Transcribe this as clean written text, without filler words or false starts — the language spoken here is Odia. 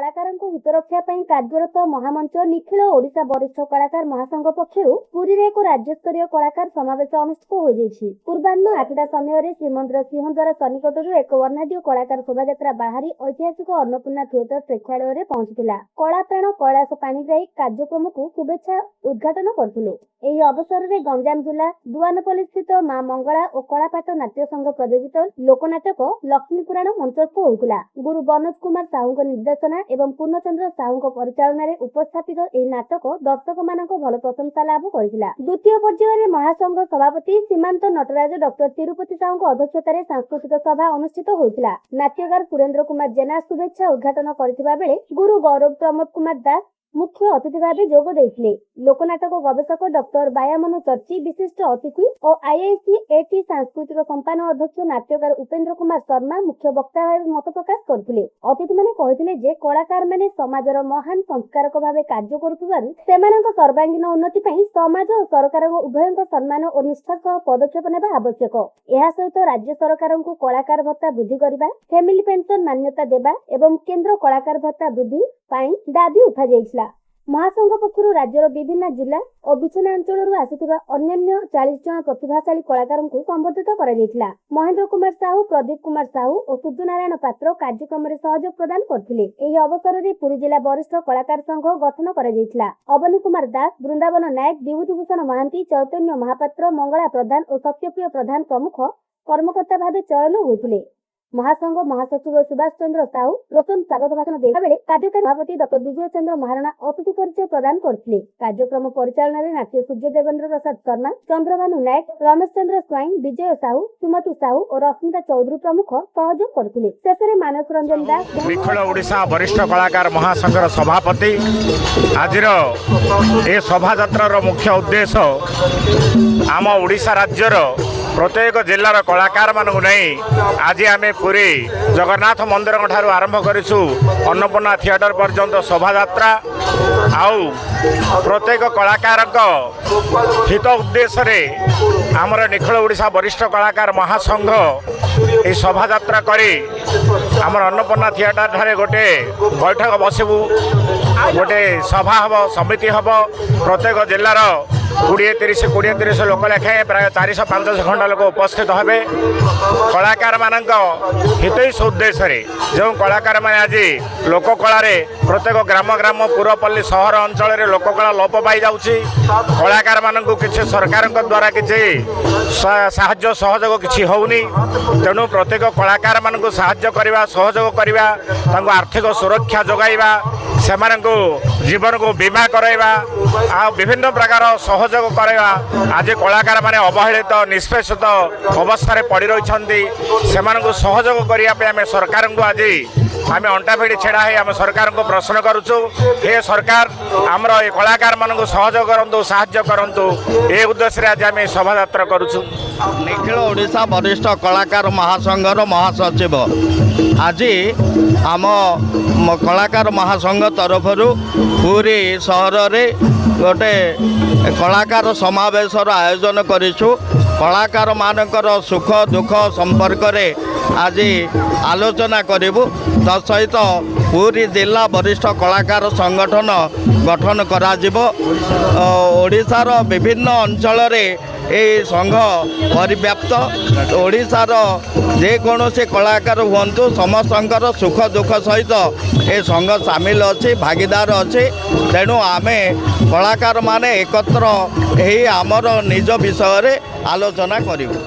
କଳାକାରଙ୍କ ହିତରକ୍ଷା ପାଇଁ କାର୍ଯ୍ୟରତ ମହାମଞ୍ଚ ନିଖିଳ ଓଡ଼ିଶା ବରିଷ୍ଠ କଳାକାର ମହାସଂଘ ପକ୍ଷରୁ ପୁରୀରେ ଏକ ରାଜ୍ୟସ୍ତରୀୟ କଳାକାର ସମାବେଶ ଅନୁଷ୍ଠିତ ହୋଇଯାଇଛି। ପୂର୍ବାହ୍ନ 8ଟା ସମୟରେ ଶ୍ରୀମନ୍ଦିର ସିଂହଦ୍ୱାର ସନ୍ନିକଟରୁ ଏକ ବର୍ଣ୍ଣାଢ୍ୟ କଳାକାର ଶୋଭାଯାତ୍ରା ବାହାରି ଐତିହାସିକ ଅନ୍ନପୂର୍ଣ୍ଣା ଥିଏଟର ପ୍ରେକ୍ଷାଳୟରେ ପହଞ୍ଚିଥିଲା। କଳାପ୍ରାଣ କୈଳାସ ପାଣିଗ୍ରାହୀ କାର୍ଯ୍ୟକ୍ରମକୁ ଶୁଭେଚ୍ଛା ଉଦ୍ଘାଟନ କରିଥିଲେ। ଏହି ଅବସରରେ ଗଞ୍ଜାମ ଜିଲ୍ଲା ଦୁଆନପଲ୍ଲୀସ୍ଥିତ ମା ମଙ୍ଗଳା ଓ କଳାପାଟ ନାଟ୍ୟ ସଂଘ ପ୍ରଯୋଜିତ ଲୋକନାଟକ ଲକ୍ଷ୍ମୀ ପୁରାଣ ମଞ୍ଚସ୍ଥ ହୋଇଥିଲା। ଗୁରୁ ବନୋଜ କୁମାର ସାହୁଙ୍କ ନିର୍ଦ୍ଦେଶନା ଏବଂ ପୂର୍ଣ୍ଣଚନ୍ଦ୍ର ସାହୁଙ୍କ ପରିଚାଳନାରେ ଉପସ୍ଥାପିତ ଏହି ନାଟକ ଦର୍ଶକମାନଙ୍କ ଭଲ ପ୍ରଶଂସା ଲାଭ କରିଥିଲା। ଦ୍ୱିତୀୟ ପର୍ଯ୍ୟାୟରେ ମହାସଂଘ ସଭାପତି ସୀମାନ୍ତ ନଟରାଜ ଡକ୍ଟର ତିରୁପତି ସାହୁଙ୍କ ଅଧ୍ୟକ୍ଷତାରେ ସାଂସ୍କୃତିକ ସଭା ଅନୁଷ୍ଠିତ ହୋଇଥିଲା। ନାଟ୍ୟକାର ସୁରେନ୍ଦ୍ର କୁମାର ଜେନା ଶୁଭେଚ୍ଛା ଉଦ୍ଘାଟନ କରିଥିବା ବେଳେ ଗୁରୁ ଗୌରବ ପ୍ରମୋଦ କୁମାର ଦାସ ମୁଖ୍ୟ ଅତିଥି ଭାବେ ଯୋଗ ଦେଇଥିଲେ। ଲୋକନାଟକ ଗବେଷକ ଡକ୍ଟର ବାୟାମନୁ ଚର୍ଚ୍ଚି ବିଶିଷ୍ଟ ଅତିଥି ଓ IICAT ସାଂସ୍କୃତିକ ସମ୍ପାଦନ ଅଧ୍ୟକ୍ଷ ନାଟ୍ୟକାର ଉପେନ୍ଦ୍ର କୁମାର ଶର୍ମା ମୁଖ୍ୟ ବକ୍ତା ଭାବେ ମତ ପ୍ରକାଶ କରିଥିଲେ। ଅତିଥିମାନେ କହିଥିଲେ ଯେ କଳାକାରମାନେ ସମାଜର ମହାନ ସଂସ୍କାରକ ଭାବେ କାର୍ଯ୍ୟ କରୁଥିବାରୁ ସେମାନଙ୍କ ସର୍ବାଙ୍ଗୀନ ଉନ୍ନତି ପାଇଁ ସମାଜ ଓ ସରକାରଙ୍କ ଉଭୟଙ୍କ ସମ୍ମାନ ଓ ନିଷ୍ଠା ସହ ପଦକ୍ଷେପ ନେବା ଆବଶ୍ୟକ। ଏହା ସହିତ ରାଜ୍ୟ ସରକାରଙ୍କୁ କଳାକାର ଭତ୍ତା ବୃଦ୍ଧି କରିବା, ଫ୍ୟାମିଲି ପେନସନ ମାନ୍ୟତା ଦେବା ଏବଂ କେନ୍ଦ୍ର କଳାକାର ଭତ୍ତା ବୃଦ୍ଧି ପାଇଁ ଦାବି ଉଠାଯାଇଥିଲା। ମହାସଂଘ ପକ୍ଷରୁ ରାଜ୍ୟର ବିଭିନ୍ନ ଜିଲ୍ଲା ଓ ବିଛଣା ଅଞ୍ଚଳରୁ ଆସିଥିବା ଅନ୍ୟାନ୍ୟ 40 ଜଣ ପ୍ରତିଭାଶାଳୀ କଳାକାରଙ୍କୁ ସମ୍ବର୍ଦ୍ଧିତ କରାଯାଇଥିଲା। ମହେନ୍ଦ୍ର କୁମାର ସାହୁ, ପ୍ରଦୀପ କୁମାର ସାହୁ ଓ ସୂର୍ଯ୍ୟନାରାୟଣ ପାତ୍ର କାର୍ଯ୍ୟକ୍ରମରେ ସହଯୋଗ ପ୍ରଦାନ କରିଥିଲେ। ଏହି ଅବସରରେ ପୁରୀ ଜିଲ୍ଲା ବରିଷ୍ଠ କଳାକାର ସଂଘ ଗଠନ କରାଯାଇଥିଲା। ଅବନୀ କୁମାର ଦାସ, ବୃନ୍ଦାବନ ନାୟକ, ବିଭୂତିଭୂଷଣ ମହାନ୍ତି, ଚୈତନ୍ୟ ମହାପାତ୍ର, ମଙ୍ଗଳା ପ୍ରଧାନ ଓ ସତ୍ୟପ୍ରିୟ ପ୍ରଧାନ ପ୍ରମୁଖ କର୍ମକର୍ତ୍ତା ଭାବେ ଚୟନ ହୋଇଥିଲେ। ମହାସଂଘ ମହାସଚିବ ସୁଭାଷ ଚନ୍ଦ୍ର ସାହୁ ରୋଶନ ସ୍ୱାଗତ ଭାଷଣ ଦେବା ବେଳେ କାର୍ଯ୍ୟକାରୀ ସଭାପତି ଡକ୍ଟର ବିଜୟ ଚନ୍ଦ୍ର ମହାରଣା ଅତିଥି ପରିଚୟ ପ୍ରଦାନ କରିଥିଲେ। କାର୍ଯ୍ୟକ୍ରମ ପରିଚାଳନାରେ ନାଟ୍ୟ ସୂର୍ଯ୍ୟ ଦେବେନ୍ଦ୍ର ପ୍ରସାଦ ଶର୍ମା, ଚନ୍ଦ୍ରଭାନୁ ନାୟକ, ରମେଶ ଚନ୍ଦ୍ର ସ୍ୱାଇଁ, ବିଜୟ ସାହୁ, ସୁମତୀ ସାହୁ ଓ ରଶ୍ମିତା ଚୌଧୁରୀ ପ୍ରମୁଖ ସହଯୋଗ କରିଥିଲେ। ଶେଷରେ ମାନସ ରଞ୍ଜନ ଦାସ, ନିଖିଳ ଓଡ଼ିଶା ବରିଷ୍ଠ କଳାକାର ମହାସଂଘର ସଭାପତି, ଆଜିର ଏ ଶୋଭାଯାତ୍ରାର ମୁଖ୍ୟ ଉଦ୍ଦେଶ୍ୟ ଆମ ଓଡ଼ିଶା ରାଜ୍ୟର ପ୍ରତ୍ୟେକ ଜିଲ୍ଲାର କଳାକାରମାନଙ୍କୁ ନେଇ ଆଜି ଆମେ ପୁରୀ ଜଗନ୍ନାଥ ମନ୍ଦିରଙ୍କ ଠାରୁ ଆରମ୍ଭ କରିଛୁ ଅନ୍ନପୂର୍ଣ୍ଣା ଥିଏଟର ପର୍ଯ୍ୟନ୍ତ ଶୋଭାଯାତ୍ରା। ଆଉ ପ୍ରତ୍ୟେକ କଳାକାରଙ୍କ ହିତ ଉଦ୍ଦେଶ୍ୟରେ ଆମର ନିଖିଳ ଓଡ଼ିଶା ବରିଷ୍ଠ କଳାକାର ମହାସଂଘ ଏହି ଶୋଭାଯାତ୍ରା କରି ଆମର ଅନ୍ନପୂର୍ଣ୍ଣା ଥିଏଟର ଠାରେ ଗୋଟେ ବୈଠକ ବସିବୁ, ଗୋଟେ ସଭା ହେବ, ସମିତି ହେବ। ପ୍ରତ୍ୟେକ ଜିଲ୍ଲାର 20-30 ଲୋକ ଲେଖାଏଁ ପ୍ରାୟ 400-500 ଖଣ୍ଡ ଲୋକ ଉପସ୍ଥିତ ହେବେ। କଳାକାରମାନଙ୍କ ହିତୈଷୀ ଉଦ୍ଦେଶ୍ୟରେ ଯେଉଁ କଳାକାରମାନେ ଆଜି ଲୋକକଳାରେ ପ୍ରତ୍ୟେକ ଗ୍ରାମ ପୁରପଲ୍ଲୀ ସହର ଅଞ୍ଚଳରେ ଲୋକକଳା ଲୋପ ପାଇଯାଉଛି, କଳାକାରମାନଙ୍କୁ କିଛି ସରକାରଙ୍କ ଦ୍ୱାରା କିଛି ସାହାଯ୍ୟ ସହଯୋଗ କିଛି ହେଉନି। ତେଣୁ ପ୍ରତ୍ୟେକ କଳାକାରମାନଙ୍କୁ ସାହାଯ୍ୟ କରିବା, ସହଯୋଗ କରିବା, ତାଙ୍କୁ ଆର୍ଥିକ ସୁରକ୍ଷା ଯୋଗାଇବା, ସେମାନଙ୍କୁ ଜୀବନକୁ ବୀମା କରାଇବା, ଆଉ ବିଭିନ୍ନ ପ୍ରକାର ସହଯୋଗ କରାଇବା। ଆଜି କଳାକାରମାନେ ଅବହେଳିତ ନିଷ୍ପେଷିତ ଅବସ୍ଥାରେ ପଡ଼ି ରହିଛନ୍ତି, ସେମାନଙ୍କୁ ସହଯୋଗ କରିବା ପାଇଁ ଆମେ ସରକାରଙ୍କୁ ଆଜି ଆମେ ଅଣ୍ଟା ଭିଡ଼ି ଛିଡ଼ା ହୋଇ ଆମେ ସରକାରଙ୍କୁ ପ୍ରଶ୍ନ କରୁଛୁ। ହେ ସରକାର, ଆମର ଏ କଳାକାରମାନଙ୍କୁ ସହଯୋଗ କରନ୍ତୁ, ସାହାଯ୍ୟ କରନ୍ତୁ। ଏ ଉଦ୍ଦେଶ୍ୟରେ ଆଜି ଆମେ ଶୋଭାଯାତ୍ରା କରୁଛୁ। ନିଖିଳ ଓଡ଼ିଶା ବରିଷ୍ଠ କଳାକାର ମହାସଂଘର ମହାସଚିବ ଆଜି ଆମ କଳାକାର ମହାସଂଘ ତରଫରୁ ପୁରୀ ସହରରେ ଗୋଟେ କଳାକାର ସମାବେଶର ଆୟୋଜନ କରିଛୁ। କଳାକାରମାନଙ୍କର ସୁଖ ଦୁଃଖ ସମ୍ପର୍କରେ ଆଜି ଆଲୋଚନା କରିବୁ। ତା ସହିତ ପୁରୀ ଜିଲ୍ଲା ବରିଷ୍ଠ କଳାକାର ସଂଗଠନ ଗଠନ କରାଯିବ। ଓଡ଼ିଶାର ବିଭିନ୍ନ ଅଞ୍ଚଳରେ ଏହି ସଂଘ ପରିବ୍ୟାପ୍ତ। ଓଡ଼ିଶାର ଯେକୌଣସି କଳାକାର ହୁଅନ୍ତୁ, ସମସ୍ତଙ୍କର ସୁଖ ଦୁଃଖ ସହିତ ଏ ସଂଘ ସାମିଲ ଅଛି, ଭାଗିଦାର ଅଛି। ତେଣୁ ଆମେ କଳାକାରମାନେ ଏକତ୍ର ଏହି ଆମର ନିଜ ବିଷୟରେ ଆଲୋଚନା କରିବୁ।